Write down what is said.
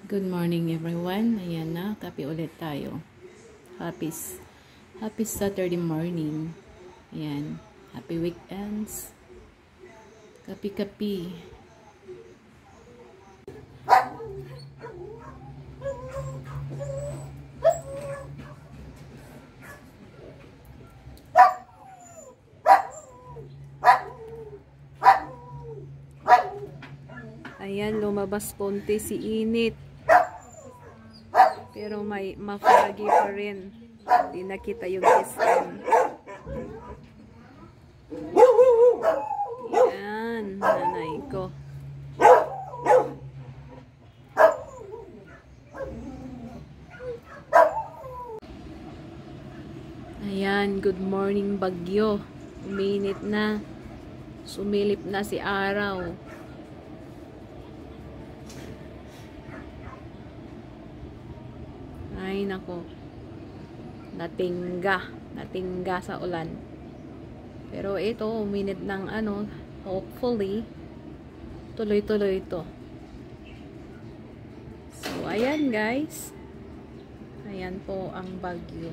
Good morning everyone. Ayan na, kape ulit tayo. Happy Saturday morning. Ayan, happy weekends. Kape. Ayan, lumabas konti si init. Pero may mafagi pa rin. Hindi nakita yung SM. Ayan, nanay ko. Ayan, good morning Bagyo. Uminit na. Sumilip na si araw. Ay nako, natingga sa ulan. Pero ito, uminit ng hopefully tuloy-tuloy ito. So ayan guys, ayan po ang Bagyo.